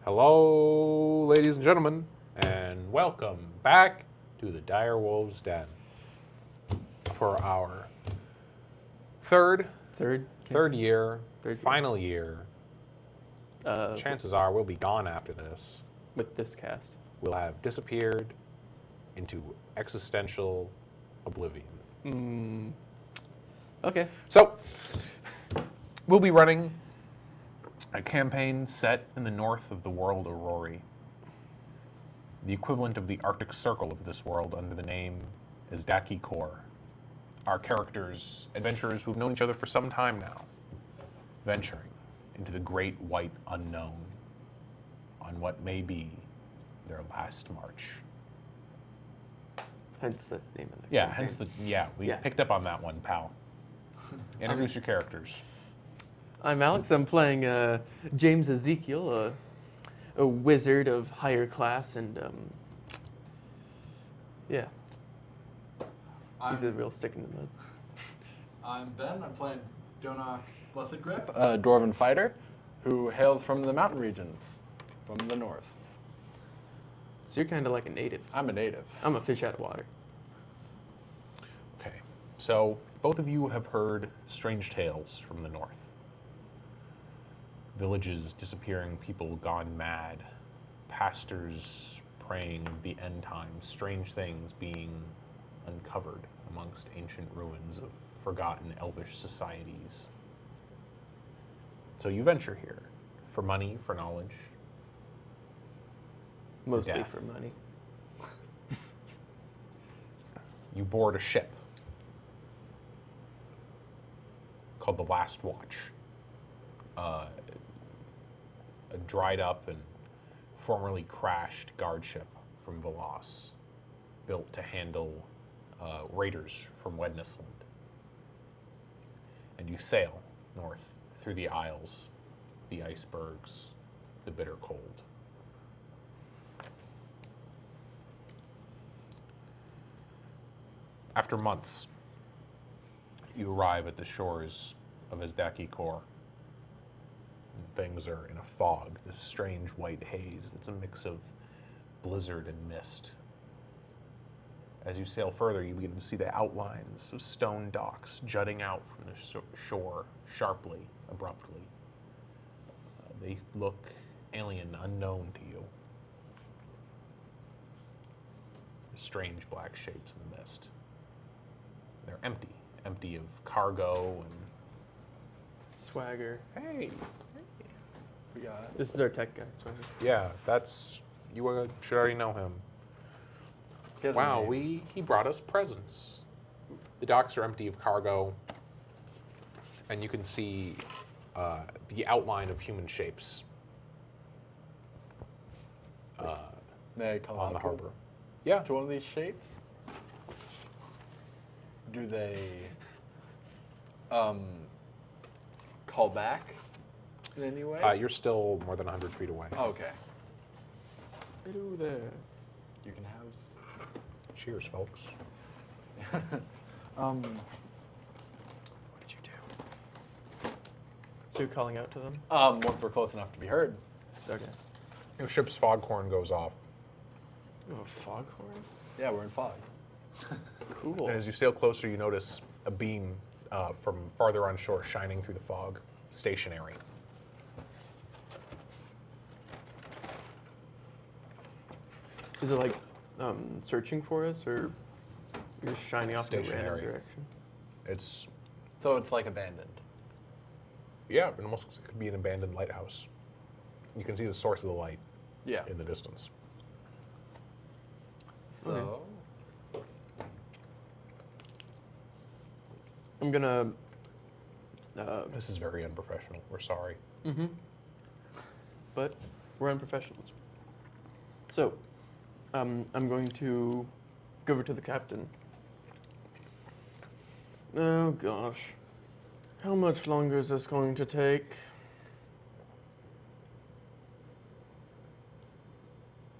Hello, ladies and gentlemen, and welcome back to the Dire Wolves Den for our third year, final year. Chances are we'll be gone after this. With this cast. We'll have disappeared into existential oblivion. Okay. So, we'll be running a campaign set in the north of the world Aurori, the equivalent of the Arctic Circle of this world under the name Izdaki Kor. Our characters, adventurers who've known each other for some time now, venturing into the great white unknown on what may be their last march. Hence the name of the Yeah, campaign. hence we picked up on that one, pal. Introduce your characters. I'm Alex. I'm playing James Ezekiel, a wizard of higher class, and yeah, he's a real stick in the mud. I'm Ben. I'm playing Donok Blethedgrip. A dwarven fighter who hails from the mountain regions, from the north. So you're kind of like a native. I'm a native. I'm a fish out of water. Okay, so both of you have heard strange tales from the north. Villages disappearing, people gone mad, pastors praying of the end times, strange things being uncovered amongst ancient ruins of forgotten elvish societies. So you venture here for money, for knowledge. Mostly death. for money. You board a ship called the Last Watch. A dried up and formerly crashed guard ship from Veloz, built to handle raiders from Wednesland. And you sail north through the Isles, the icebergs, the bitter cold. After months, you arrive at the shores of Izdaki Kor. Things are in a fog, this strange white haze that's a mix of blizzard and mist. As you sail further, you begin to see the outlines of stone docks jutting out from the shore sharply, abruptly. They look alien, unknown to you. Strange black shapes in the mist. They're empty of cargo and... Swagger. Hey! We got it. This is our tech guy, Swagger. Yeah, you should already know him. He has a Wow, name. he brought us presents. The docks are empty of cargo, and you can see the outline of human shapes May I call on out the to- harbor. Yeah, To one of these shapes? Do they call back in any way? you're still more than 100 feet away. Oh, okay. Hello there. You can have. Cheers, folks. Um, What did you do? So you're calling out to them? once we're close enough to be heard. Okay. Your ship's foghorn goes off. You have a foghorn? Yeah, we're in fog. Cool. And as you sail closer, you notice a beam from farther on shore shining through the fog, stationary. Is it like searching for us, or you're shining off in a random Stationary. direction? It's, So it's like abandoned. yeah, it almost looks like it could be an abandoned lighthouse. You can see the source of the light Yeah. in the distance. So. I'm gonna. This is very unprofessional. We're sorry. But we're unprofessionals. So, I'm going to go over to the captain. Oh gosh. How much longer is this going to take?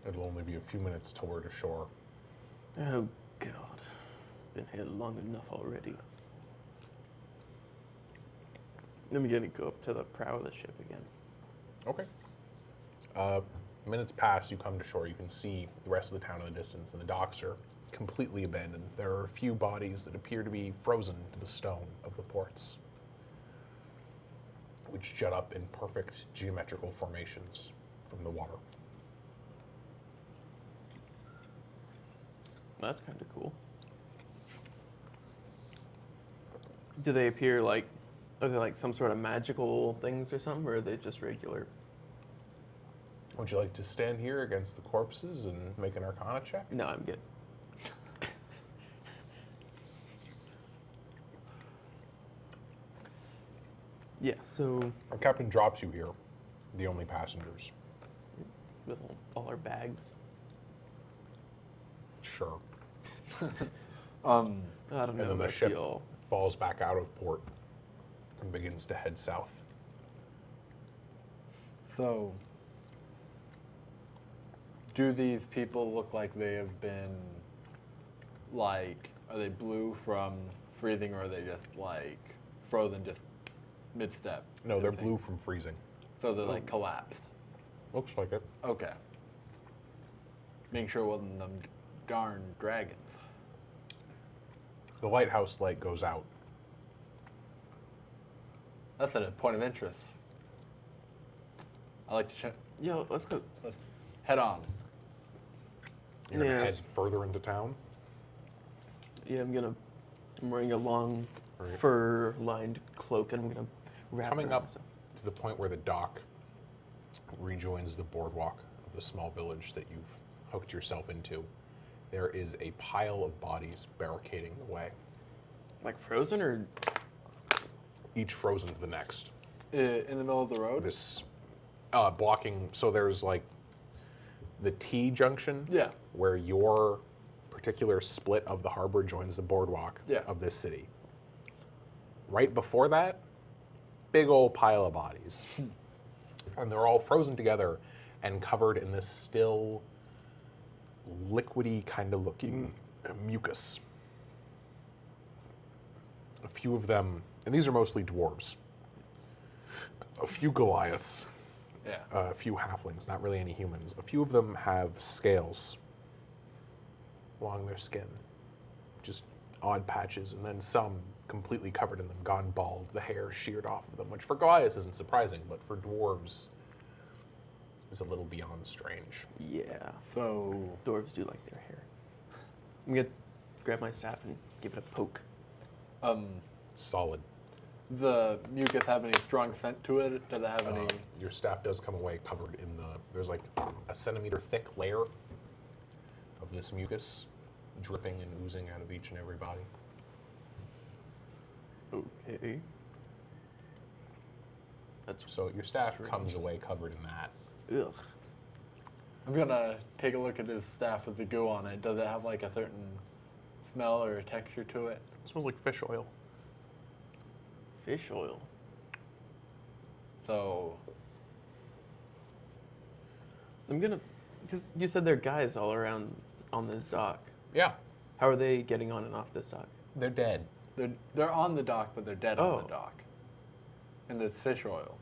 It'll only be a few minutes till we're to shore. Oh god. Been here long enough already. Then we gotta go up to the prow of the ship again. Okay. Minutes pass, you come to shore. You can see the rest of the town in the distance, and the docks are completely abandoned. There are a few bodies that appear to be frozen to the stone of the ports, which jut up in perfect geometrical formations from the water. That's kind of cool. Do they appear like, are they like some sort of magical things or something, or are they just regular? Would you like to stand here against the corpses and make an Arcana check? No, I'm good. Yeah, so Our captain drops you here, the only passengers. with all our bags. Sure. I don't And know then the about ship y'all. falls back out of port and begins to head south. So, do these people look like they have been, like, are they blue from freezing, or are they just, like, frozen just mid-step? No, they're type thing? blue from freezing. So they're, like, collapsed. Looks like it. Okay. Making sure it wasn't them darn dragons. The lighthouse light goes out. That's a point of interest. I like to Yeah, let's go. let's head on. You're gonna Yes. head further into town. Yeah, I'm wearing a long Right. fur-lined cloak, and I'm gonna wrap Coming it up around myself. to the point where the dock rejoins the boardwalk of the small village that you've hooked yourself into, there is a pile of bodies barricading the way, Like frozen, or each frozen to the next. In the middle of the road? This blocking, so there's like the T junction Yeah. where your particular split of the harbor joins the boardwalk Yeah. of this city. Right before that, big old pile of bodies. And they're all frozen together and covered in this still liquidy kind of looking mucus. A few of them, and these are mostly dwarves, a few Goliaths, Yeah. a few halflings, not really any humans. A few of them have scales along their skin, just odd patches, and then some completely covered in them, gone bald, the hair sheared off of them, which for Goliaths isn't surprising, but for dwarves is a little beyond strange. yeah, So, dwarves do like their hair. I'm gonna grab my staff and give it a poke. Solid. the mucus have any strong scent to it? Does it have any? Your staff does come away covered in there's like a centimeter thick layer of this mucus dripping and oozing out of each and every body. Okay. That's So your staff strange. comes away covered in that. Ugh. I'm gonna take a look at his staff with the goo on it. Does it have like a certain smell or a texture to it? It smells like fish oil. Fish oil. So, I'm gonna, because you said there are guys all around on this dock. Yeah, How are they getting on and off this dock? they're dead. they're on the dock, but they're dead on Oh. the dock. And there's fish oil.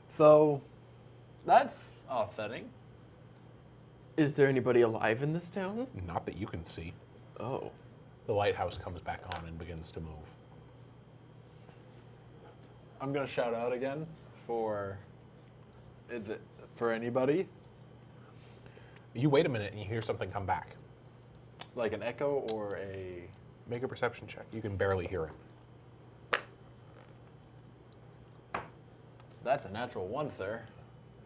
So, that's offsetting. Is there anybody alive in this town? Not that you can see. Oh. The lighthouse comes back on and begins to move. I'm gonna shout out again for. Is it for anybody? You wait a minute and you hear something come back. Like an echo or a. Make a perception check. You can barely hear it. That's a natural one, sir.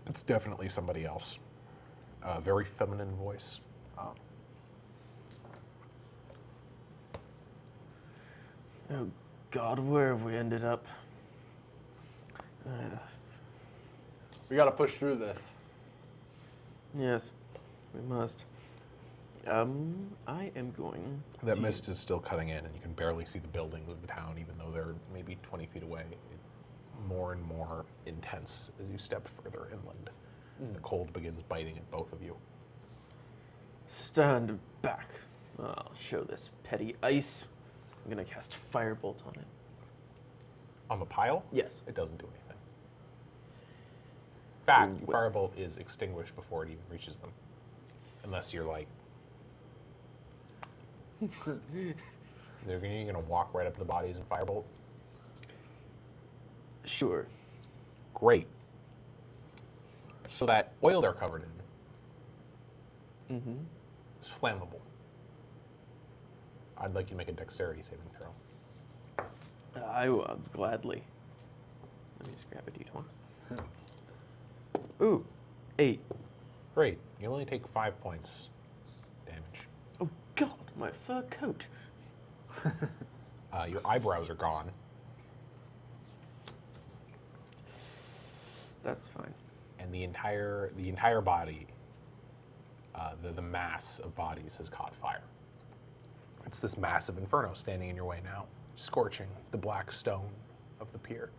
It's definitely somebody else. A very feminine voice. Oh. Oh God, where have we ended up? We gotta push through this. Yes, we must. I am going. That to- mist is still cutting in, and you can barely see the buildings of the town, even though they're maybe 20 feet away. More and more intense as you step further inland. The cold begins biting at both of you. Stand back. I'll show this petty ice. I'm gonna cast Firebolt on it. On the pile, Yes. it doesn't do anything. fact, your firebolt is extinguished before it even reaches them. Unless you're like... You're going to walk right up to the bodies and firebolt? Sure. Great. So that oil they're covered in is flammable. I'd like you to make a dexterity saving throw. I will gladly. Let me just grab a d20. Ooh, 8. Great. You only take 5 points damage. Oh God, my fur coat. Your eyebrows are gone. That's fine. And the entire body, the mass of bodies has caught fire. It's this massive inferno standing in your way now, scorching the black stone of the pier.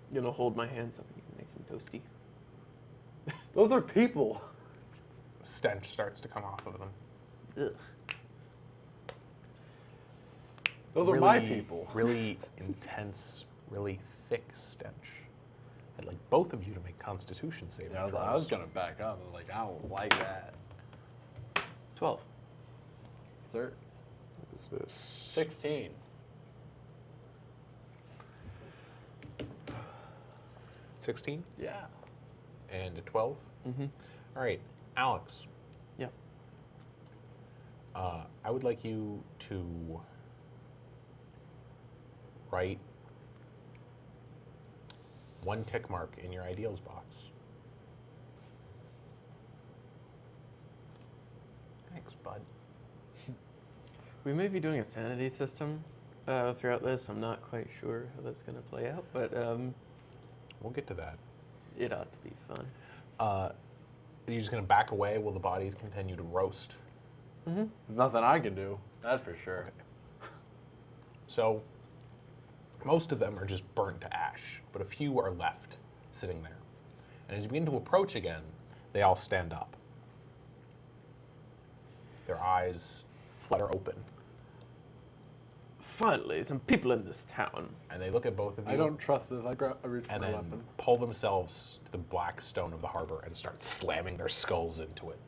I'm gonna hold my hands up and get nice and toasty. Those are people. Stench starts to come off of them. Ugh. Those are my people. Really intense, really thick stench. I'd like both of you to make Constitution saving Yeah, throws. I was gonna back up. I was like, I don't like that. 12. What is this? 16. 16 Yeah. and a 12. Mm-hmm. All right, Alex. Yeah. I would like you to write 1 tick mark in your ideals box. Thanks, bud. We may be doing a sanity system throughout this. I'm not quite sure how that's gonna play out, but We'll get to that. it ought to be fun. Are you just going to back away while the bodies continue to roast? There's nothing I can do. That's for sure. So, most of them are just burnt to ash, but a few are left sitting there. And as you begin to approach again, they all stand up. Their eyes flutter open, Finally, some people in this town. and they look at both of you I don't trust this. I reach for and my then weapon. pull themselves to the black stone of the harbor and start slamming their skulls into it.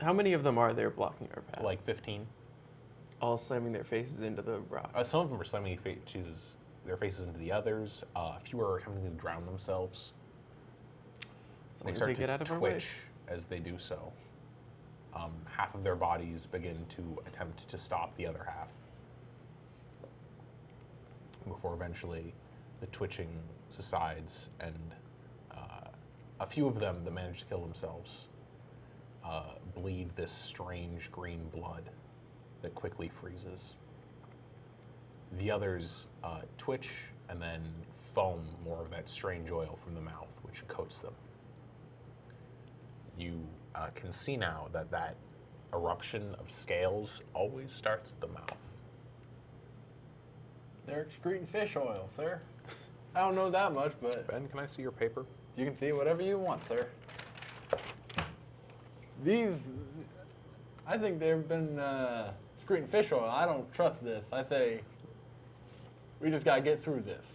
How many of them are there blocking our path? Like 15. all slamming their faces into the rock. Some of them are slamming their faces into the others. A few are attempting to drown themselves. As long as they get out of our way. twitch as they do so. Half of their bodies begin to attempt to stop the other half. Before eventually the twitching subsides and a few of them that manage to kill themselves bleed this strange green blood that quickly freezes. The others twitch and then foam more of that strange oil from the mouth, which coats them. You can see now that that eruption of scales always starts at the mouth. They're excreting fish oil, sir. I don't know that much, but Ben, can I see your paper? you can see whatever you want, sir. These, I think they've been excreting fish oil. I don't trust this. I say, we just gotta get through this.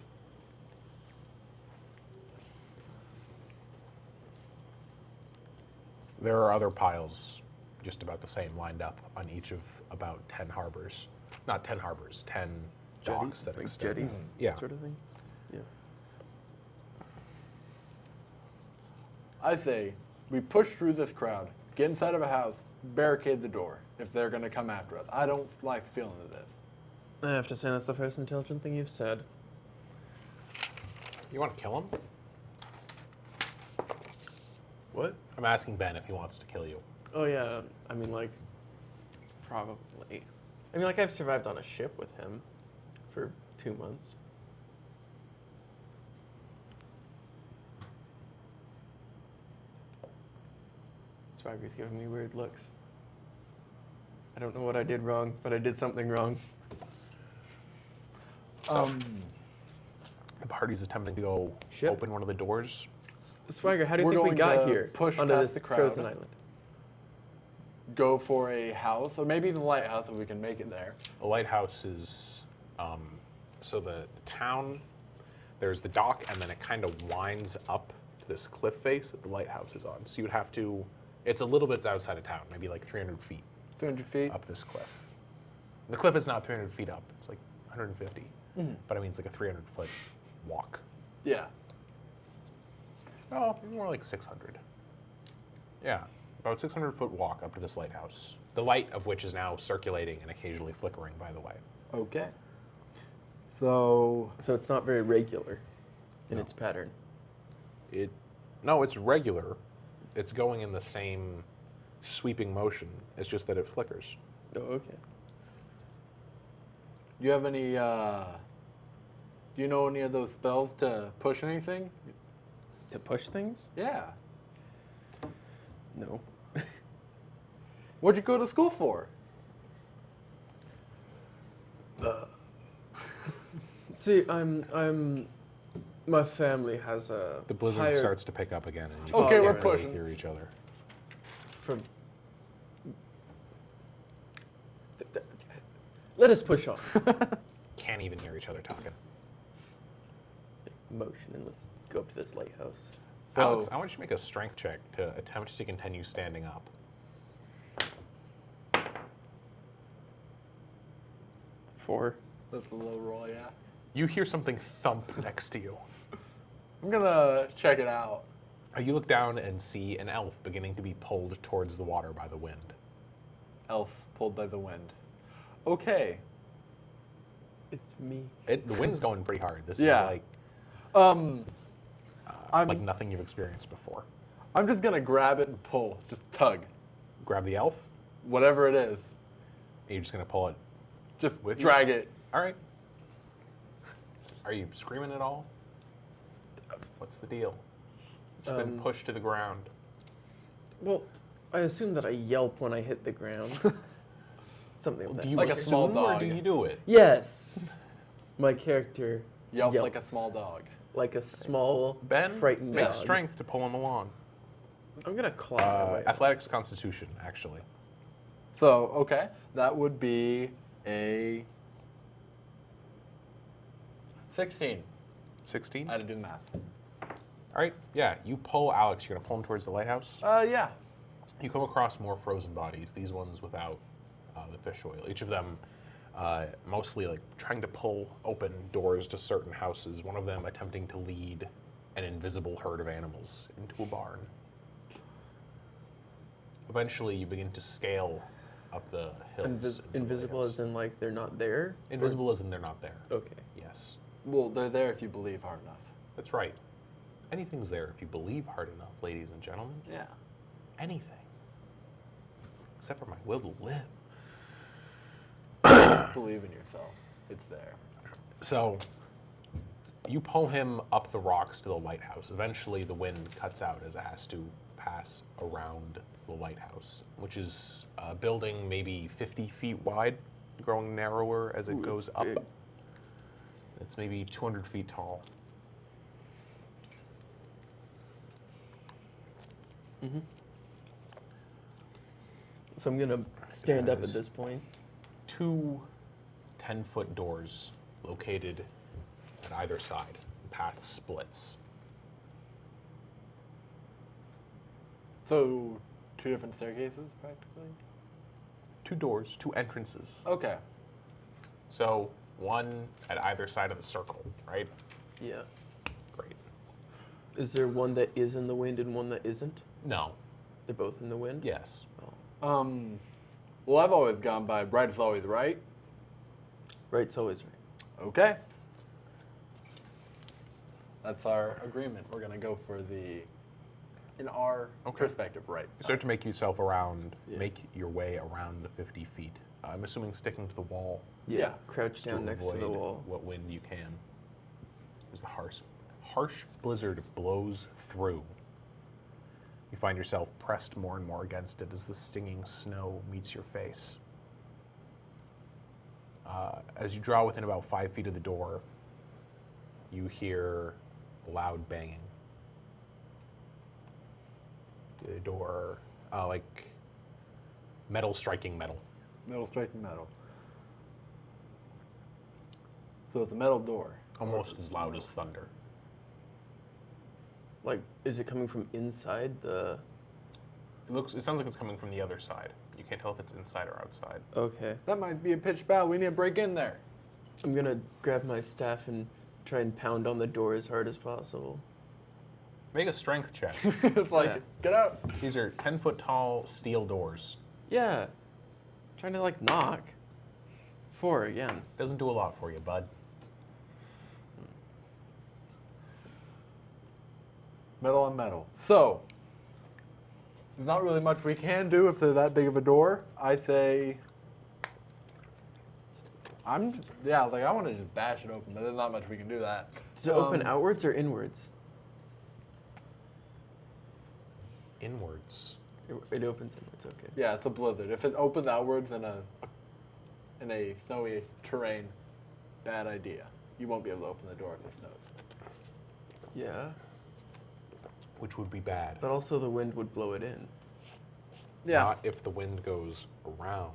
There are other piles just about the same lined up on each of about 10 harbors. Not 10 harbors, 10 docks that like extend. jetties, Yeah. sort of thing. Yeah. I say, we push through this crowd, get inside of a house, barricade the door if they're gonna come after us. I don't like the feeling of this. I have to say that's the first intelligent thing you've said. You want to kill him? What? I'm asking Ben if he wants to kill you. Oh yeah, I mean like, probably. I mean like I've survived on a ship with him for 2 months. Swagger's giving me weird looks. I don't know what I did wrong, but I did something wrong. The party's attempting to go Ship? open one of the doors. Swagger, how do you We're think we going got to here push onto past this the crowd. frozen island? Go for a house, or maybe even a lighthouse if we can make it there. The lighthouse is, so the town there's the dock, and then it kind of winds up to this cliff face that the lighthouse is on. So you would have to, it's a little bit outside of town, maybe like 300 feet 200 feet. up this cliff. The cliff is not 300 feet up, it's like 150. But I mean, it's like a 300-foot walk. Yeah. Oh, more like 600. Yeah, about 600-foot walk up to this lighthouse. The light of which is now circulating and occasionally flickering, by the way. Okay. So So it's not very regular in No. its pattern. No, it's regular. It's going in the same sweeping motion. It's just that it flickers. Oh, okay. do you have any? Do you know any of those spells to push anything? To push things? Yeah. No. What'd you go to school for? See, my family has a The blizzard higher starts to pick up again, and you Okay, can't we're really pushing. hear each other. from. Let us push on. Can't even hear each other talking. Motion, and let's go up to this lighthouse. So- Alex, I want you to make a strength check to attempt to continue standing up. 4. That's a low roll, yeah. You hear something thump next to you. I'm gonna check it out. You look down and see an elf beginning to be pulled towards the water by the wind. Elf pulled by the wind. Okay. It's me. The wind's going pretty hard. This Yeah. is like I'm like nothing you've experienced before. I'm just gonna grab it and pull, just tug, Grab the elf. whatever it is. You're just gonna pull it. Just With you? drag it. All right. Are you screaming at all? What's the deal? It's been pushed to the ground. Well, I assume that I yelp when I hit the ground. Something like that. Do you Like a assume small or dog. do you do it? Yes. My character Yelps like a small dog. like a small, Ben, frightened make dog. strength to pull him along. I'm gonna claw my way. Athletics, Constitution, actually. So, okay, that would be a 16. 16. I had to do the math. All right. Yeah, you pull Alex. You're gonna pull him towards the lighthouse. Yeah. You come across more frozen bodies. These ones without the fish oil. Each of them mostly like trying to pull open doors to certain houses. One of them attempting to lead an invisible herd of animals into a barn. Eventually, you begin to scale up the hills. into the Invisible lighthouse. as in like they're not there? Invisible as in they're not there. Okay. Yes, Well, they're there if you believe hard enough. that's right. Anything's there if you believe hard enough, ladies and gentlemen. Yeah. Anything. Except for my will to live. Believe in yourself. It's there. So, you pull him up the rocks to the lighthouse. Eventually, the wind cuts out as it has to pass around the lighthouse, which is a building maybe 50 feet wide, growing narrower as it Ooh, goes it's up. big. It's maybe 200 feet tall. So I'm gonna stand up at has- this point. Two 10-foot doors located at either side. The path splits. So, two different staircases, practically? Two doors, two entrances. Okay. So, one at either side of the circle, right? Yeah. Great. Is there one that is in the wind and one that isn't? No. They're both in the wind? Yes. Oh. Well, I've always gone by right is always right. Right's always right. Okay. That's our agreement. We're gonna go for the, in our perspective, right. You start to make yourself around, Yeah. make your way around the 50 feet. I'm assuming sticking to the wall Yeah. Crouch to down next to avoid the wall. what wind you can. As the harsh blizzard blows through, you find yourself pressed more and more against it as the stinging snow meets your face. As you draw within about 5 feet of the door, you hear loud banging. The door, like metal striking metal. Metal striking metal. So it's a metal door. Almost as loud as thunder. Like, is it coming from inside the? It sounds like it's coming from the other side. You can't tell if it's inside or outside. Okay. That might be a pitch battle. We need to break in there. I'm gonna grab my staff and try and pound on the door as hard as possible. Make a strength check. It's like, Yeah. get out. These are 10-foot tall steel doors. Yeah. Trying to like knock. 4 again. Doesn't do a lot for you, bud. Metal on metal. So, there's not really much we can do if they're that big of a door. I say, I want to just bash it open, but there's not much we can do that. Does it open outwards or inwards? Inwards. It opens inwards. Okay. Yeah, it's a blizzard. If it opens outwards in a snowy terrain, bad idea. You won't be able to open the door if it snows. Yeah. Which would be bad. But also the wind would blow it in. Yeah, Not if the wind goes around.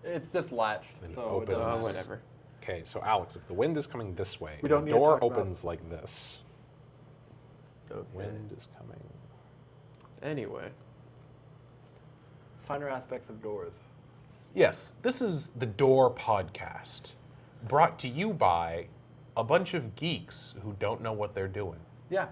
it's just latched, Then it so it opens. doesn't. Whatever. Okay, so Alex, if the wind is coming this way, We don't the need to door talk about- opens like this. Okay. Wind is coming. Anyway. Finer aspects of doors. Yes, this is the Door Podcast, brought to you by a bunch of geeks who don't know what they're doing. Yeah.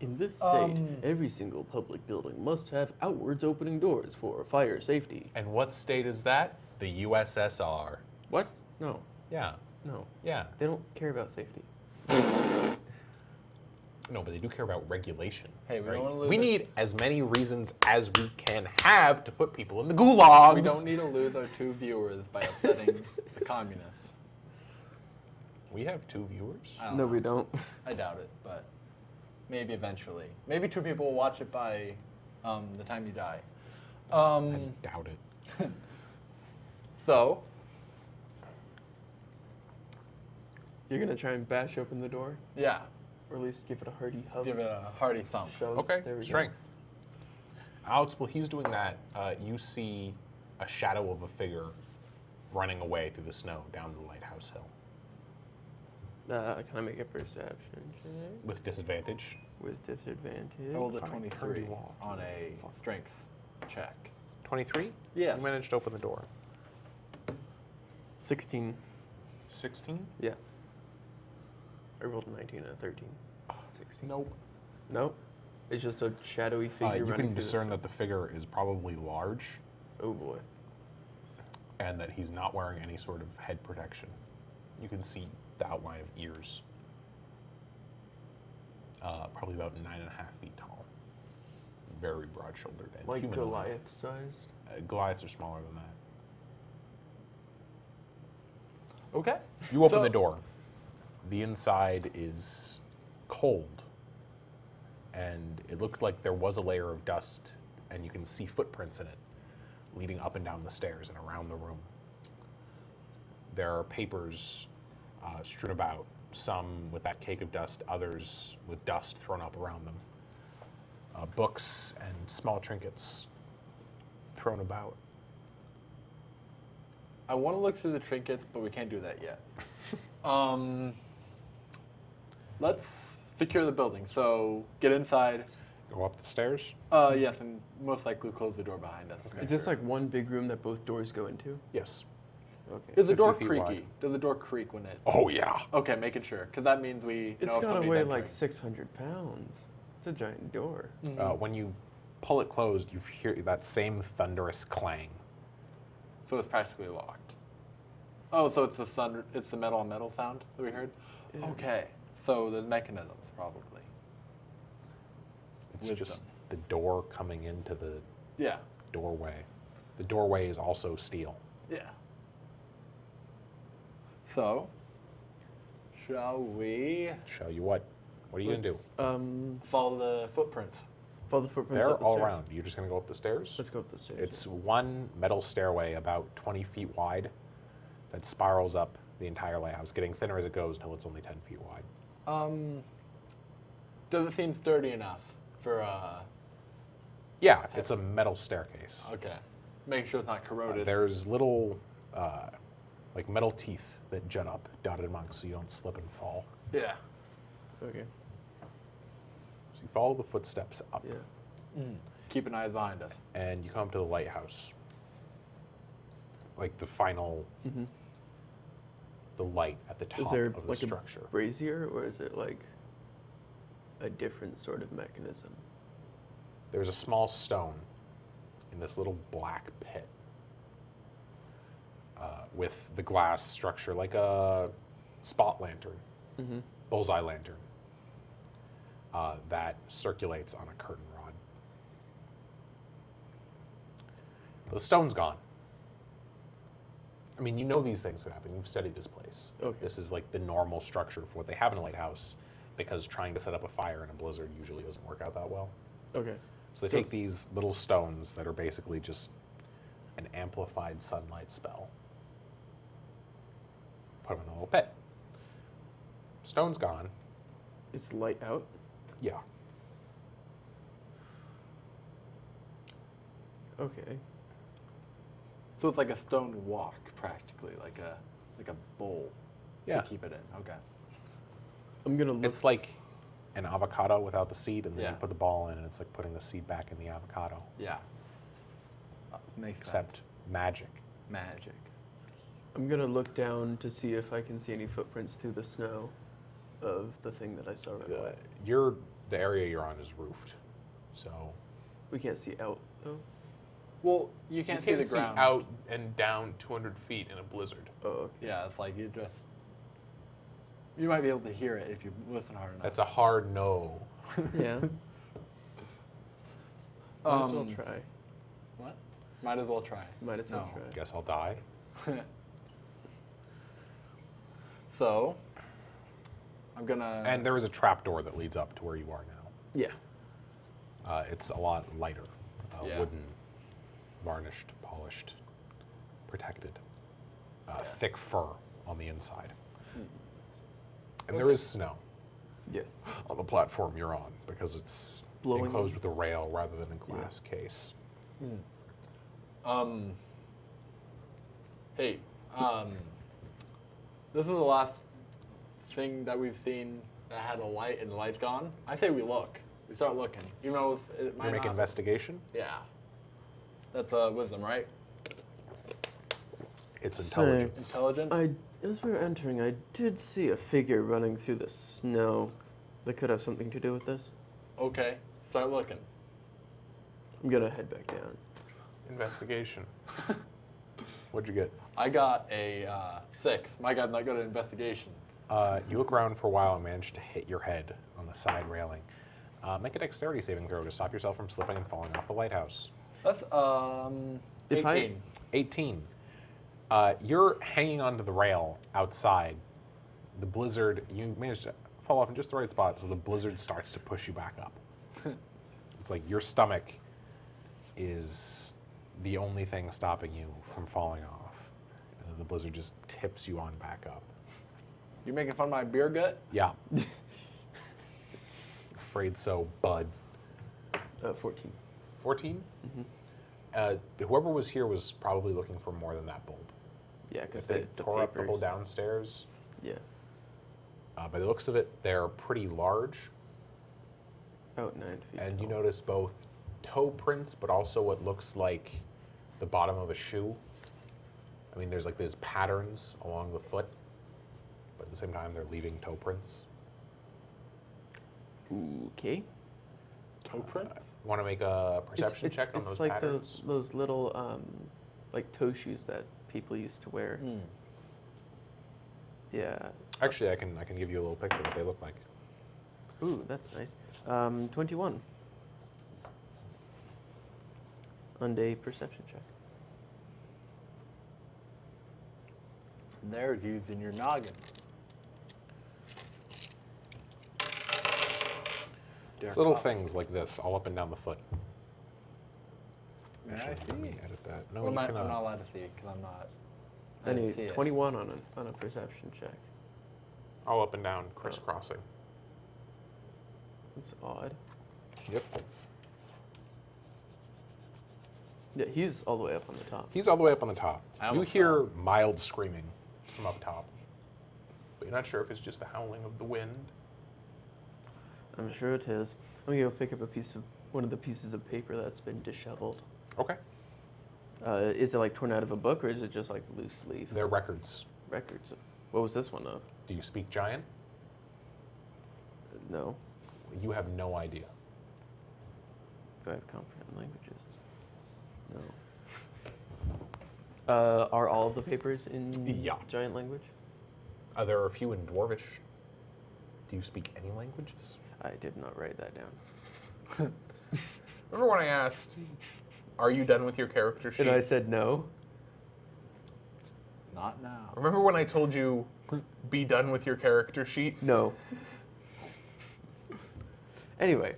In this state, every single public building must have outwards opening doors for fire safety. And what state is that? The USSR. What? No. Yeah, No. yeah. They don't care about safety. No, but they do care about regulation. Hey, we right? don't wanna lose We it. need as many reasons as we can have to put people in the gulags. We don't need to lose our 2 viewers by upsetting the communists. We have 2 viewers. I don't No, know. we don't. I doubt it, but maybe eventually. Maybe 2 people will watch it by the time you die. I doubt it. So, You're gonna try and bash open the door? yeah, Or at least give it a hearty hug? give it a hearty thump. Shove. Okay, There we strength. Alex, while he's doing that, you see a shadow of a figure running away through the snow down the lighthouse hill go. Can I make a perception check with disadvantage. with disadvantage? I rolled a Fine, 23 turn you off. on a strength check. 23? Yes. You managed to open the door. 16. 16? Yeah. I rolled a 19 and a 13. 16. Nope. Nope. It's just a shadowy figure You running can through discern the that the figure is probably large Oh boy. and that he's not wearing any sort of head protection. You can see the outline of ears. Probably about 9.5 feet tall. Very broad-shouldered and Like humanoid. Goliath sized. Goliaths are smaller than that. Okay. You open So- the door. The inside is cold, and it looked like there was a layer of dust, and you can see footprints in it, leading up and down the stairs and around the room. There are papers strewn about, some with that cake of dust, others with dust thrown up around them. Books and small trinkets thrown about. I want to look through the trinkets, but we can't do that yet. Let's secure the building. So get inside. Go up the stairs. Yes, and most likely close the door behind us. Is this like one big room that both doors go into? Yes. Okay. Is the door 50 feet creaky? wide. Does the door creak when it? Oh yeah. Okay, making sure, because that means we It's know if gotta somebody's weigh entering. like 600 pounds. It's a giant door. When you pull it closed, you hear that same thunderous clang. So it's practically locked. Oh, so it's the thunder. It's the metal on metal sound that we heard. Yeah. Okay, so the mechanisms probably. It's Wisdom. just the door coming into the Yeah. doorway. The doorway is also steel. Yeah. So, shall we Show you what? What are you gonna do? Let's, follow the footprints? follow the footprints They're up the all stairs. around. You're just gonna go up the stairs. Let's go up the stairs. It's one metal stairway about 20 feet wide that spirals up the entire lighthouse, getting thinner as it goes until it's only 10 feet wide. Does it seem sturdy enough for? Yeah, it's a metal staircase. Okay. Make sure it's not corroded. There's little like metal teeth that jut up, dotted amongst, so you don't slip and fall. Yeah. Okay. So you follow the footsteps up, Yeah. Keep an eye behind us. and you come up to the lighthouse. Like the final, the light at the top Is there of the like structure. a brazier, or is it like a different sort of mechanism? There's a small stone in this little black pit with the glass structure, like a spot lantern, bullseye lantern, that circulates on a curtain rod. But the stone's gone. I mean, you know these things can happen. You've studied this place. Okay. This is like the normal structure for what they have in a lighthouse, because trying to set up a fire in a blizzard usually doesn't work out that well. Okay. So they take these little stones that are basically just an amplified sunlight spell, put them in a little pit. Stone's gone. Is the light out? Yeah. Okay. So it's like a stone walk, practically, like a bowl Yeah. to keep it in. Okay. I'm gonna look. It's like an avocado without the seed, and then Yeah. you put the ball in, and it's like putting the seed back in the avocado. Yeah. Makes Except magic. sense. Magic. I'm gonna look down to see if I can see any footprints through the snow of the thing that I saw right away. The area you're on is roofed, so We can't see out though. Well, you can't see the ground. out and down 200 feet in a blizzard. Oh, okay. Yeah, it's like you might be able to hear it if you listen hard enough. That's a hard no. Yeah. Might as well Um, try. What? Might as well try. Might as well No. try. Guess I'll die. So, I'm gonna. And there is a trapdoor that leads up to where you are now. Yeah. It's a lot lighter, Yeah. wooden, varnished, polished, protected, Yeah. thick fur on the inside. And there is snow Yeah. on the platform you're on because it's Blowing enclosed in. with a rail rather than a glass case. Hey, this is the last thing that we've seen that had a light and the light's gone. I say we look. We start looking. Even though it might You make not. investigation. Yeah. That's wisdom, right? It's So- intelligence. Intelligence? As we were entering, I did see a figure running through the snow that could have something to do with this. Okay. Start looking. I'm gonna head back down. Investigation. What'd you get? I got a 6. My guy's not good at investigation. You look around for a while and manage to hit your head on the side railing. Make a dexterity saving throw to stop yourself from slipping and falling off the lighthouse. That's If I- 18. 18. You're hanging onto the rail outside. The blizzard, you manage to fall off in just the right spot, so the blizzard starts to push you back up. It's like your stomach is the only thing stopping you from falling off. And then the blizzard just tips you on back up. You making fun of my beer gut? Yeah. Afraid so, bud. 14. 14? Whoever was here was probably looking for more than that bulb. Yeah, If because they the tore up the papers. whole downstairs, Yeah. by the looks of it, they're pretty large. About 9 feet. And you tall. notice both toe prints, but also what looks like the bottom of a shoe. I mean, there's like these patterns along the foot, but at the same time, they're leaving toe prints. Okay. Toe print? Want to make a perception check on it's those like patterns? those little like toe shoes that people used to wear. Yeah. Actually, I can give you a little picture of what they look like. Ooh, that's nice. 21. On a perception check. There's using your noggin. It's little things like this, all up and down the foot. May I Actually, let me see? edit that. No, Well, you I'm cannot. not allowed to see it because I'm not. I I didn't need see it. 21 on a perception check. All up and down, crisscrossing. That's odd. Yep. Yeah, he's all the way up on the top. He's all the way up on the top. I You almost hear mild screaming from up top. But you're not sure if it's just the howling of the wind. I'm sure it is. I'm gonna go pick up one of the pieces of paper that's been disheveled. Okay. Is it like torn out of a book, or is it just like loose leaf They're records. records? What was this one of? Do you speak Giant? No. You have no idea. Do I have comprehend languages? No. Are all of the papers in Yeah. giant language? There are a few in Dwarvish. Do you speak any languages? I did not write that down. Remember when I asked, are you done with your character sheet? And I said no. Not now. Remember when I told you, be done with your character sheet? No. Anyway,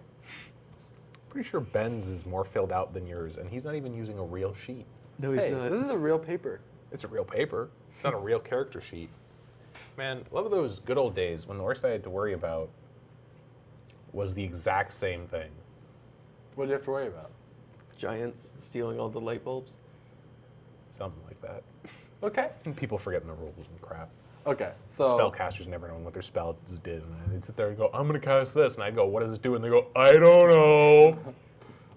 Pretty sure Ben's is more filled out than yours, and he's not even using a real sheet. no, he's Hey, not. this is a real paper. It's a real paper. It's not a real character sheet. Man, love those good old days when the worst I had to worry about was the exact same thing. What do you have to worry about? Giants stealing all the light bulbs. Something like that. Okay. And people forgetting the rules and crap. Okay. So Spellcasters never known what their spells did, and they'd sit there and go, I'm going to cast this, and I'd go, what does it do? And they go, I don't know.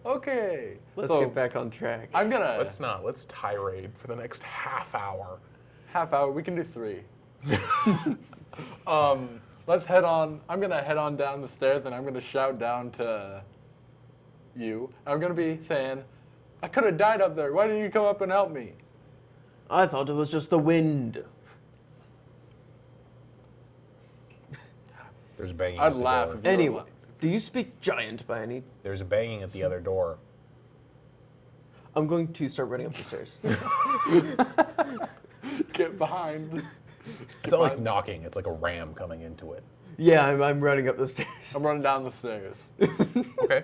okay. Let's so get back on track. I'm gonna Let's not. Let's tirade for the next half hour. half hour. We can do 3. Let's head on. I'm gonna head on down the stairs, and I'm gonna shout down to you. I'm gonna be saying, "I could have died up there. Why didn't you come up and help me?" I thought it was just the wind. There's a banging I'd at the laugh door. if you- Anyway, do you speak giant by any? There's a banging at the other door. I'm going to start running up the stairs. Get behind. It's not like knocking. It's like a ram coming into it. Yeah, I'm running up the stairs. I'm running down the stairs. Okay.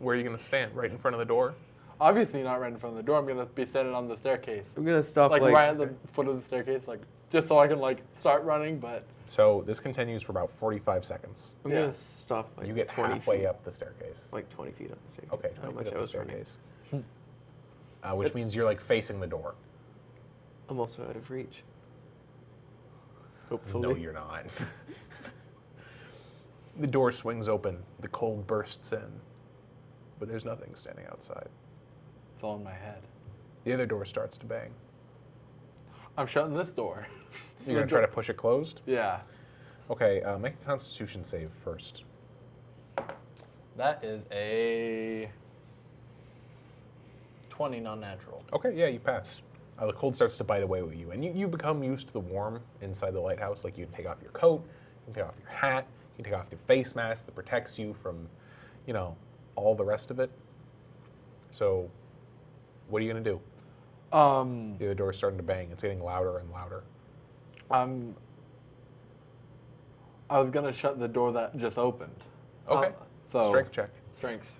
Where are you going to stand? Right in front of the door? Obviously not right in front of the door. I'm gonna be standing on the staircase, I'm gonna stop like right at the foot of the staircase, like just so I can like start running. But So this continues for about 45 seconds. I'm Yeah. gonna stop like You get 20 halfway feet. up the staircase. Like 20 feet up the staircase. Okay, How 20 much feet I up the was running. staircase. Which means you're like facing the door. I'm also out of reach. Hopefully. No, you're not. The door swings open. The cold bursts in. But there's nothing standing outside. it's all in my head. The other door starts to bang. I'm shutting this door. You're going to try to push it closed? Yeah. Okay, make a constitution save first. That is a 20 non-natural. Okay, yeah, you pass. The cold starts to bite away at you, and you become used to the warm inside the lighthouse. Like, you can take off your coat, you can take off your hat, you can take off your face mask that protects you from, all the rest of it. So, what are you going to do? The other door's starting to bang. It's getting louder and louder. I was gonna shut the door that just opened. Okay, So strength check. Strength.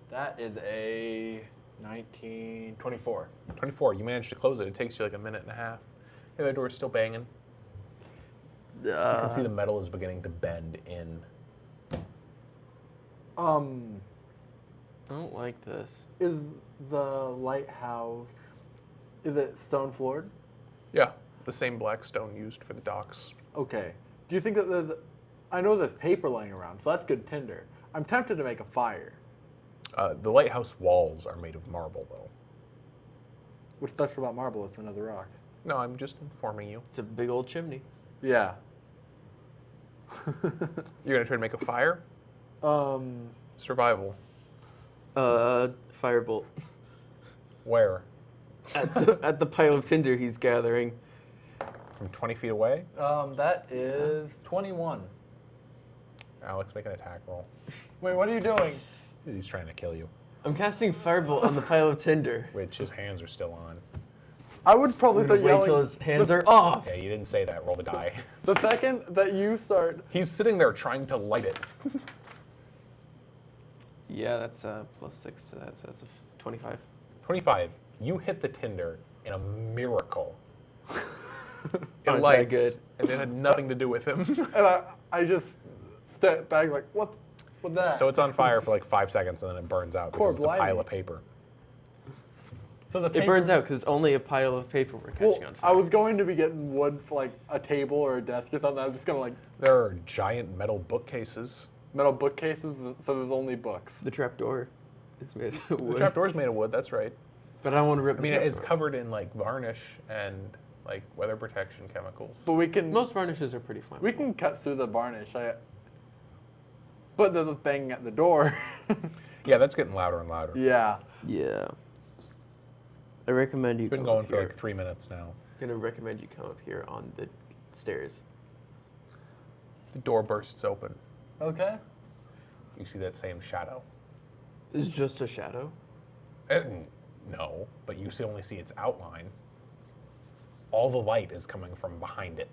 That is a 24. 24, you managed to close it. It takes you like a minute and a half. The other door's still banging. You can see the metal is beginning to bend in. I don't like this. Is the lighthouse, is it stone floored? Yeah, the same black stone used for the docks. Okay. Do you think that I know there's paper laying around, so that's good tinder. I'm tempted to make a fire. The lighthouse walls are made of marble, though. What's special about marble? It's another rock. No, I'm just informing you. It's a big old chimney. Yeah. You're gonna try to make a fire? Survival. Firebolt. Where? At the pile of tinder he's gathering. From 20 feet away? That is 21. Alex, make an attack roll. Wait, what are you doing? He's trying to kill you, I'm casting firebolt on the pile of tinder. which his hands are still on. I would probably I'm gonna start wait till yelling. his hands are off. Okay, you didn't say that. Roll the die. The second that you start, He's sitting there trying to light it. Yeah, that's plus 6 to that, so that's a 25. 25. You hit the tinder in a miracle. It Aren't I lights, good? and it had nothing to do with him. and I just step back like, what's that? So it's on fire for like 5 seconds, and then it burns out because Core it's a pile blinding. of paper. So the It burns out because it's only a pile of paper we're Well, catching on fire. I was going to be getting wood for like a table or a desk or something. I was just gonna like There are giant metal bookcases. metal bookcases, so there's only books. The trapdoor is made of The wood. trapdoor's made of wood, that's right. But I don't want to rip I mean, the it's trapdoor. covered in like varnish and like weather protection chemicals. But we can Most varnishes are pretty fine. we can cut through the varnish. But there's this banging at the door. Yeah, that's getting louder and louder. Yeah. Yeah. I recommend you It's been come going up for here. like 3 minutes now. I'm gonna recommend you come up here on the stairs. The door bursts open. Okay. You see that same shadow. It's just a shadow. No, but you only see its outline. All the light is coming from behind it.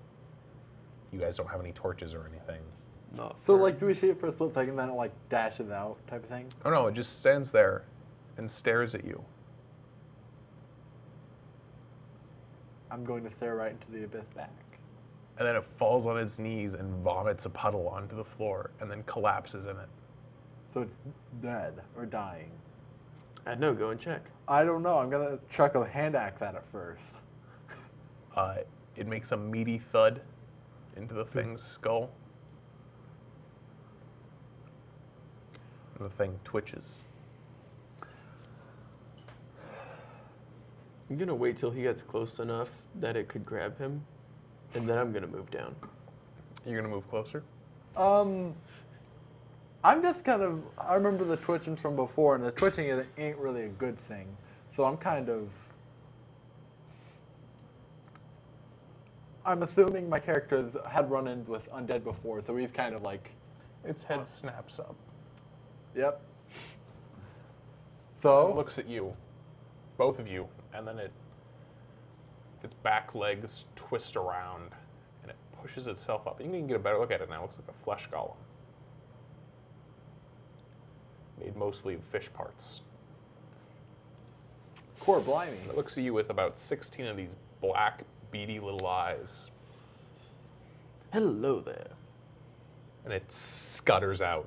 You guys don't have any torches or anything. Not So for- like, do we see it for a split second, then it like dashes out, type of thing? Oh no, it just stands there and stares at you. I'm going to stare right into the abyss back. And then it falls on its knees and vomits a puddle onto the floor and then collapses in it. So it's dead or dying. I know. Go and check. I don't know. I'm gonna chuck a hand axe at it first. It makes a meaty thud into the thing's skull. And the thing twitches. I'm gonna wait till he gets close enough that it could grab him, and then I'm gonna move down. You're gonna move closer? I'm just kind of. I remember the twitching from before, and the twitching ain't really a good thing. So I'm kind of. I'm assuming my characters had run-ins with undead before, so we've kind of like. Its head snaps up. Yep. It So. looks at you, both of you, and then its back legs twist around and it pushes itself up. You can get a better look at it now. It looks like a flesh golem. Made mostly of fish parts. Core blimey. It looks at you with about 16 of these black, beady little eyes. Hello there. And it scutters out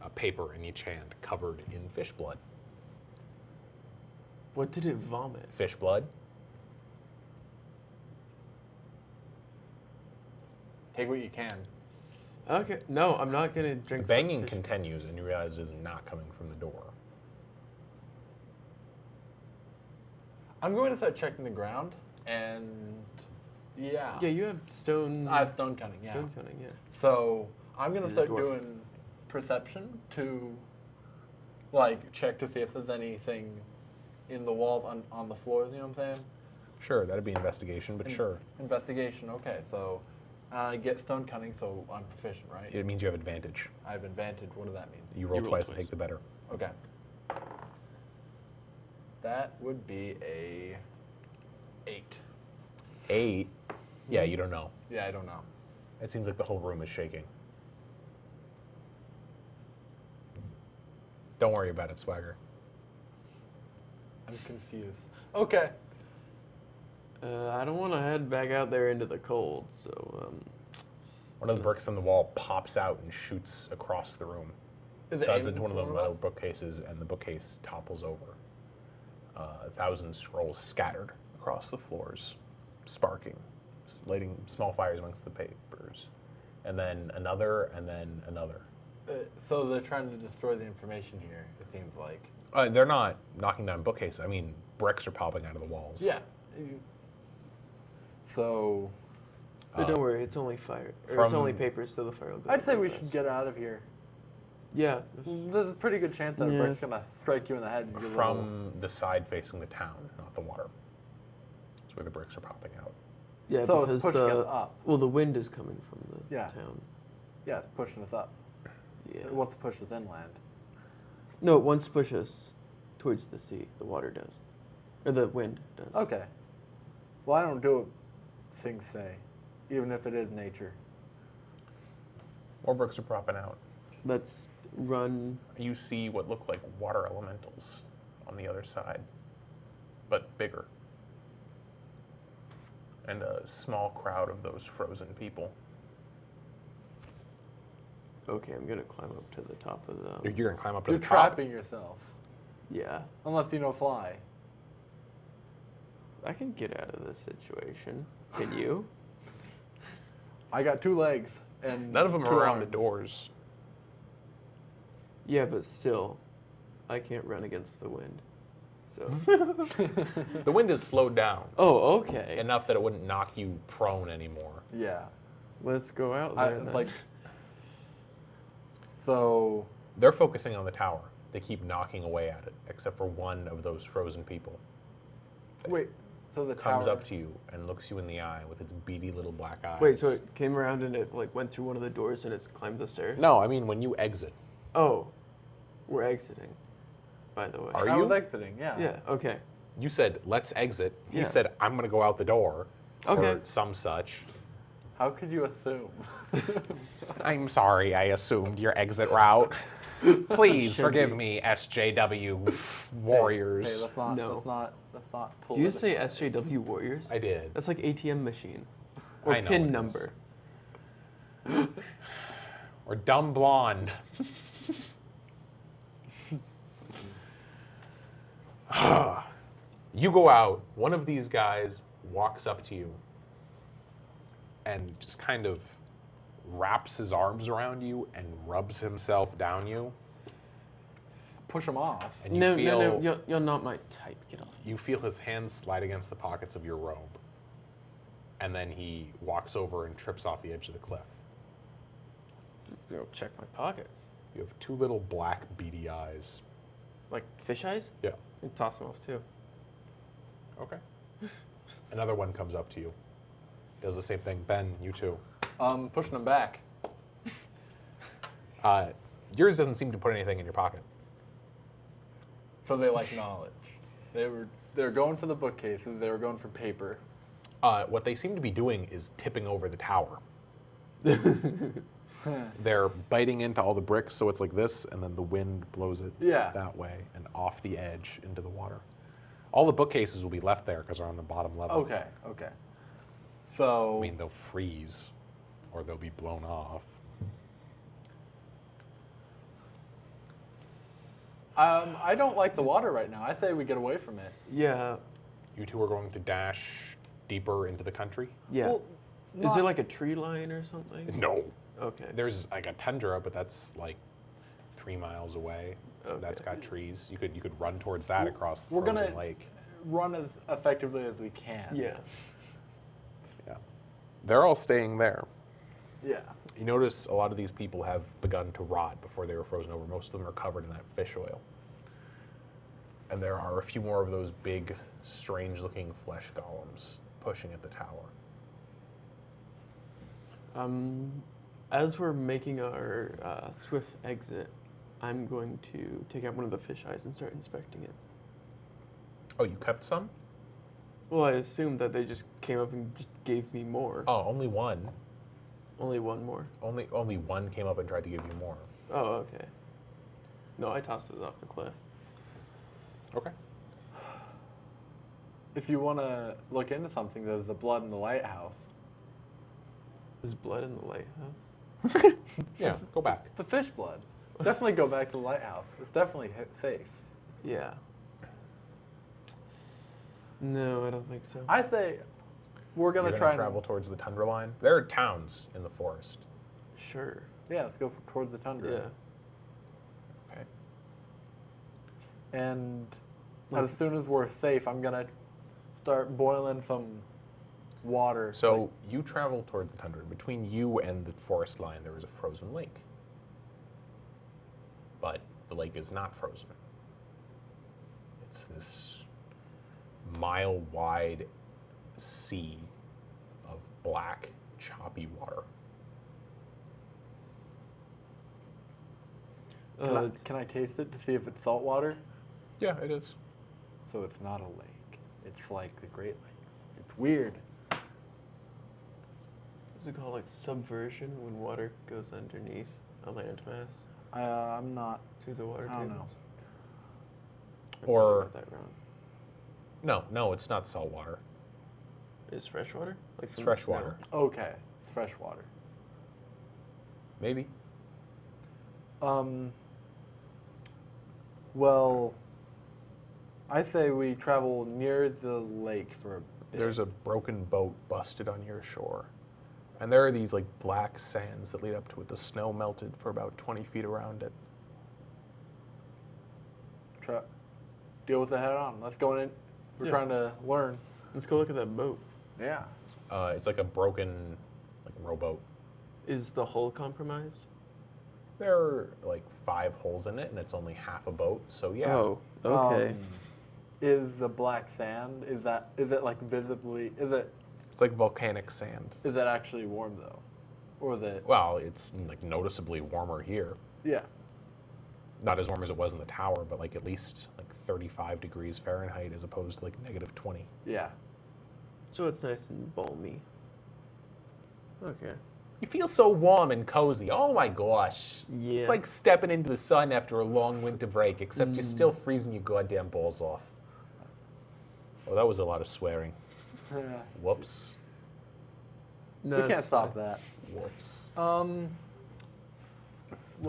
a paper in each hand covered in fish blood. What did it vomit? Fish blood? Take what you can. Okay. No, I'm not gonna The drink. banging fish. continues and you realize it is not coming from the door. I'm going to start checking the ground, and yeah. Yeah, you have stone. I have stone cutting. Yeah. Stone cutting. Yeah. So I'm gonna He's a start dwarf. doing perception to, like, check to see if there's anything in the walls on the floors. You know what I'm saying? Sure, that'd be investigation, but sure. Investigation. Okay, so I get stone cutting, so I'm proficient, right? It means you have advantage. I have advantage. What does that mean? You roll roll twice, twice. take the better. Okay. That would be a 8. 8. Yeah, you don't know. Yeah, I don't know. It seems like the whole room is shaking. Don't worry about it, Swagger. I'm confused. Okay. I don't want to head back out there into the cold, so One of the bricks on the wall pops out and shoots across the room. Is it Thuds aiming into one of the for metal us? bookcases, and the bookcase topples over. 1,000 scrolls scattered across the floors, sparking, lighting small fires amongst the papers. And then another, and then another. So they're trying to destroy the information here, it seems like. They're not knocking down bookcases. I mean, bricks are popping out of the walls. Yeah. So but don't worry, it's only fire. Or it's from- only paper, so the fire will go. I'd say real we fast. should get out of here. Yeah. There's a pretty good chance that a brick's Yes. gonna strike you in the head. And you're From the side facing the town, not the water. That's where the bricks are popping out. Yeah, So it's because pushing the us up. well, the wind is coming from the Yeah. town. Yeah, it's pushing us up. Yeah. It wants to push us inland. No, it wants to push us towards the sea. The water does, or the wind does. Okay. Well, I don't do what things say, even if it is nature. More bricks are popping out. Let's run. You see what look like water elementals on the other side, but bigger. And a small crowd of those frozen people. Okay, I'm gonna climb up to the top of the. You're gonna climb up to You're the top. trapping yourself. Yeah. Unless you know fly. I can get out of this situation. Can you? I got 2 legs and None of them 2 are around the arms. doors. Yeah, but still, I can't run against the wind. So. The wind is slowed down Oh, okay. enough that it wouldn't knock you prone anymore. Yeah. Let's go out I, there. it's then. like. So. They're focusing on the tower. They keep knocking away at it, except for one of those frozen people. Wait. So the Comes tower. up to you and looks you in the eye with its beady little black eyes. Wait, so it came around and it like went through one of the doors and it's climbed the stairs? No, I mean when you exit. Oh, we're exiting. By the way. Are I you? was exiting. Yeah. Yeah. Okay. You said, let's exit. He Yeah. said, I'm going to go out the door. Okay. Or some such. How could you assume? I'm sorry, I assumed your exit route. Please Should forgive be. me, SJW Warriors. Hey, let's not. No. Let's not pull. Do you say SJW Warriors? I did. That's like ATM machine. Or I know pin it is. number. Or dumb blonde. You go out, one of these guys walks up to you and just kind of wraps his arms around you and rubs himself down you. Push him off. And you No, feel, no, no, you're not my type. Get off. You feel his hands slide against the pockets of your robe. And then he walks over and trips off the edge of the cliff. Go check my pockets. You have 2 little black beady eyes. Like fish eyes? Yeah. You toss them off too. Okay. Another one comes up to you. Does the same thing. Ben, you too. Pushing him back. Yours doesn't seem to put anything in your pocket. So they like knowledge. They were going for the bookcases. They were going for paper. What they seem to be doing is tipping over the tower. They're biting into all the bricks, so it's like this, and then the wind blows it Yeah. that way and off the edge into the water. All the bookcases will be left there because they're on the bottom level. Okay. Okay. So. I mean, they'll freeze or they'll be blown off. I don't like the water right now. I say we get away from it. Yeah. You two are going to dash deeper into the country? Yeah. Well, Is not- there like a tree line or something? No. Okay. There's like a tundra, but that's like 3 miles away. That's Okay. got trees. You could run towards that across the We're frozen gonna- lake. run as effectively as we can? Yeah. Yeah. They're all staying there. Yeah. You notice a lot of these people have begun to rot before they were frozen over. Most of them are covered in that fish oil. And there are a few more of those big, strange-looking flesh golems pushing at the tower. As we're making our swift exit, I'm going to take out one of the fish eyes and start inspecting it. Oh, you kept some? Well, I assumed that they just came up and just gave me more. Oh, only one. Only one more. Only one came up and tried to give you more. Oh, okay. No, I tossed it off the cliff. Okay. If you want to look into something, there's the blood in the lighthouse. There's blood in the lighthouse. Yeah, go back. The fish blood. Definitely go back to the lighthouse. It's definitely safe. Yeah. No, I don't think so. I say we're gonna You're try gonna travel towards the tundra line. There are towns in the forest. Sure. Yeah, let's go towards the tundra. Yeah. Okay. And Like- as soon as we're safe, I'm gonna start boiling some water. So you travel toward the tundra. Between you and the forest line, there is a frozen lake. But the lake is not frozen. It's this mile-wide sea of black, choppy water. Can I taste it to see if it's salt water? Yeah, it is. So it's not a lake. It's like the Great Lakes. It's weird. Is it called like subversion when water goes underneath a landmass I'm not. through the water I don't table? know. I probably Or- got that wrong. No, it's not salt water. Is fresh water? Like It's from the fresh snow? water. Okay, it's fresh water. Maybe. Well, I say we travel near the lake for a bit. There's a broken boat busted on your shore. And there are these like black sands that lead up to it. The snow melted for about 20 feet around it. Deal with it head on. Let's go in. We're trying to learn. Let's go look at that boat. Yeah. It's like a broken like rowboat. Is the hull compromised? There are like 5 holes in it, and it's only half a boat. So yeah. Oh, okay. Is the black sand? Is it like visibly? It's like volcanic sand. Is it actually warm though, or is it? Well, it's like noticeably warmer here. Yeah. Not as warm as it was in the tower, but like at least like 35 degrees Fahrenheit as opposed to like -20. Yeah. So it's nice and balmy. Okay. You feel so warm and cozy. Oh my gosh. Yeah. It's like stepping into the sun after a long winter break, except you're still freezing your goddamn balls off. Oh, that was a lot of swearing. Yeah. Whoops. No, We can't it's stop fine. that. Whoops. Well,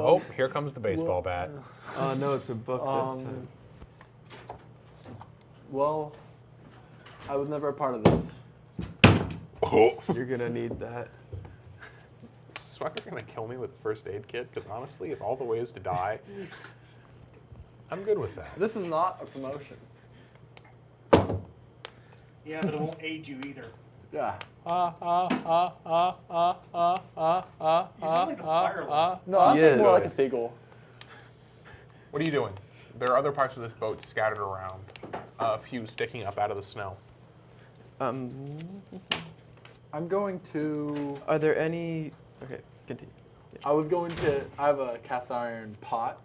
Oh, here comes the baseball bat. Oh no, it's a book this Um, time. well, I was never a part of this. Oh. You're gonna need that. Is Swecker gonna kill me with a first aid kit? Because honestly, if all the ways to die, I'm good with that. This is not a promotion. Yeah, but it won't aid you either. Yeah. You sound like a fire alarm. No, I Yes. think more like a seagull. What are you doing? There are other parts of this boat scattered around, a few sticking up out of the snow. I'm going to. Are there any? Okay, continue. I was going to. I have a cast iron pot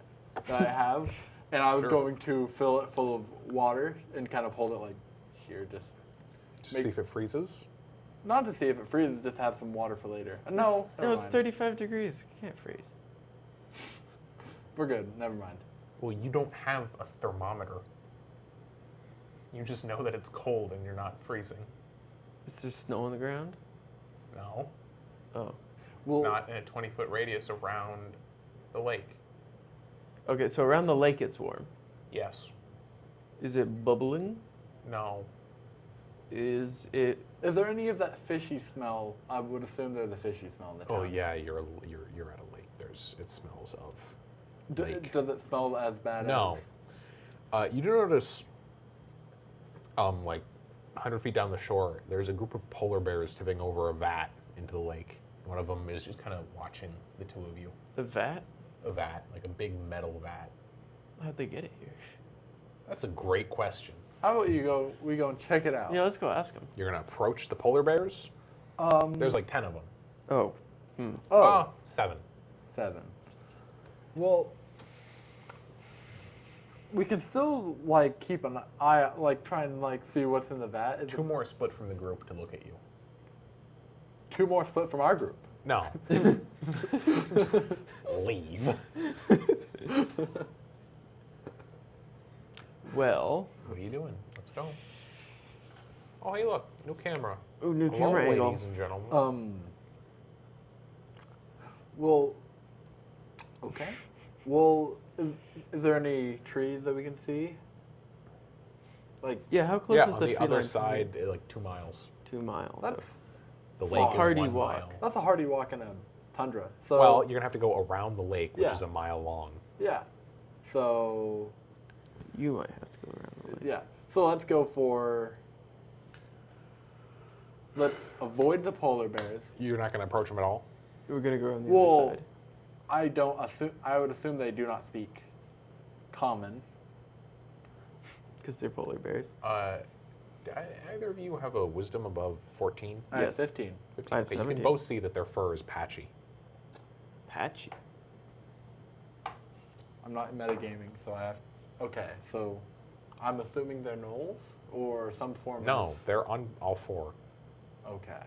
that I have, and I was Sure. going to fill it full of water and kind of hold it like here, just Just see if it freezes. not to see if it freezes, just have some water for later. No, never it's mind. 35 degrees. It can't freeze. We're good. Never mind. Well, you don't have a thermometer. You just know that it's cold and you're not freezing. Is there snow on the ground? No, Oh. Well, not in a 20-foot radius around the lake. Okay, so around the lake it's warm. Yes. Is it bubbling? No. Is it? is there any of that fishy smell? I would assume there's a fishy smell in the town. Oh yeah, you're at a lake. It smells of lake. Does it smell as bad No. as? You do notice, like 100 feet down the shore, there's a group of polar bears tipping over a vat into the lake. One of them is just kind of watching the two of you. The vat? A vat, like a big metal vat. How'd they get it here? That's a great question. How about we go and check it out? Yeah, let's go ask them. You're gonna approach the polar bears. There's like 10 of them. Oh. Oh, 7. 7. Well, we can still like keep an eye, like try and like see what's in the vat. Is 2 more split from the group to look at you. 2 more split from our group. No. Just leave. Well. What are you doing? Let's go. Oh, hey, look, new camera. Oh, new Hello, camera angle. ladies and gentlemen. Well, okay. Well, is there any trees that we can see? Like, Yeah, how close Yeah, is on the the tree other line from side, like 2 miles. here? 2 miles. that's The It's lake a is hardy 1 walk. mile. that's a hardy walk in a tundra. So Well, you're gonna have to go around the lake, which Yeah. is a mile long. yeah. So You might have to go around the lake. yeah. So let's go for. Let's avoid the polar bears. You're not gonna approach them at all. We're gonna go on the Well, other side. I don't assume. I would assume they do not speak common. Because they're polar bears. Do either of you have a wisdom above 14? I have Yes. 15. 15? I have Okay, you 17. can both see that their fur is patchy. Patchy. I'm not metagaming, so I have. Okay, so I'm assuming they're gnolls or some form No, of. they're on all 4. Okay.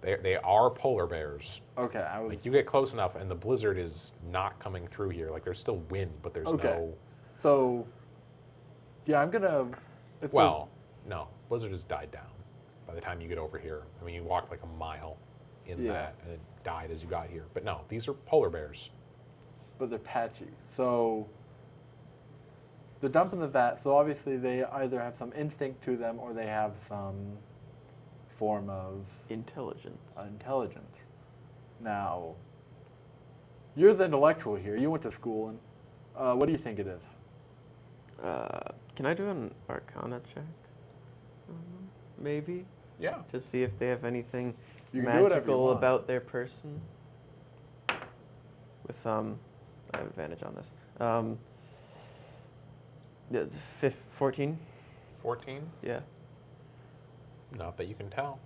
They are polar bears. Okay, I was. Like you get close enough, and the blizzard is not coming through here. Like there's still wind, but there's Okay. no. So. Yeah, I'm gonna. It's Well, no, blizzard has died down by the time you get over here. I mean, you walked like a mile in Yeah. that, and it died as you got here. But no, these are polar bears. but they're patchy. So. the dump in the vat. So obviously they either have some instinct to them or they have some form of Intelligence. intelligence. Now, you're the intellectual here. You went to school, and what do you think it is? Can I do an Arcana check? Maybe Yeah. to see if they have anything You can do whatever you magical want. about their person. With I have advantage on this. Yeah, it's 14. 14? Yeah. Not that you can tell.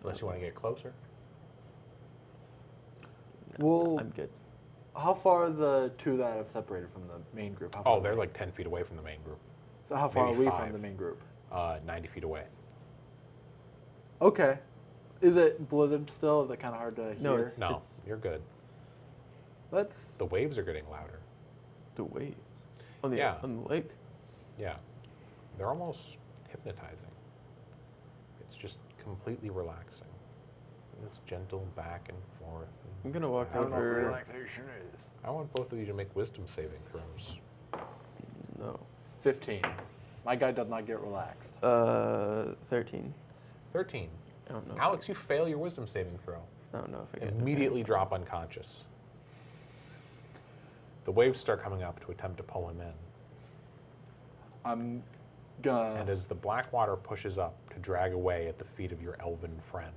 Unless you want to get closer. Well, I'm good. how far are the two that have separated from the main group? How far Oh, are they're they? like 10 feet away from the main group. So how far are maybe we 5. from the main group? 90 feet away. Okay. Is it blizzard still? Is it kind of hard to hear? No, it's- No, you're good. Let's. The waves are getting louder. The waves on the Yeah. on the lake. Yeah. They're almost hypnotizing. It's just completely relaxing. This gentle back and forth. I'm gonna walk I don't know what over. relaxation is. I want both of you to make wisdom saving throws. No. 15. My guy does not get relaxed. 13. 13. I don't know. Alex, you fail your wisdom saving throw. I don't know if I get Immediately advantage. drop unconscious. The waves start coming up to attempt to pull him in. I'm gonna. And as the black water pushes up to drag away at the feet of your elven friend.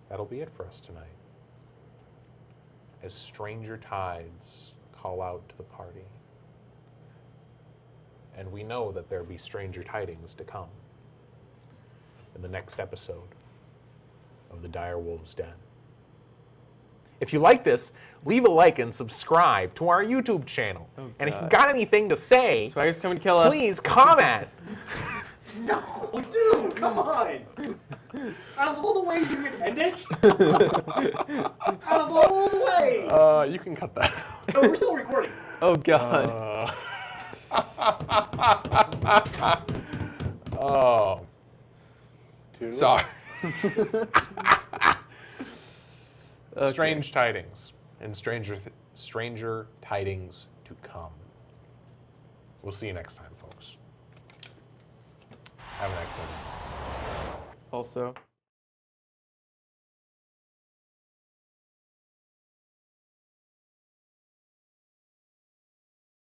That'll be it for us tonight. As stranger tides call out to the party. And we know that there'll be stranger tidings to come in the next episode of the Dire Wolves Den. If you like this, leave a like and subscribe to our YouTube channel. Oh, and if God. you've got anything to say, Swagger's coming to kill us. please comment. No, dude, come on. Out of all the ways you can end it, out of all the ways. You can cut that. No, we're still recording. Oh God. Oh, Toodaloo. sorry. Okay. Strange tidings and stranger tidings to come. We'll see you next time, folks. Have an excellent night. Also.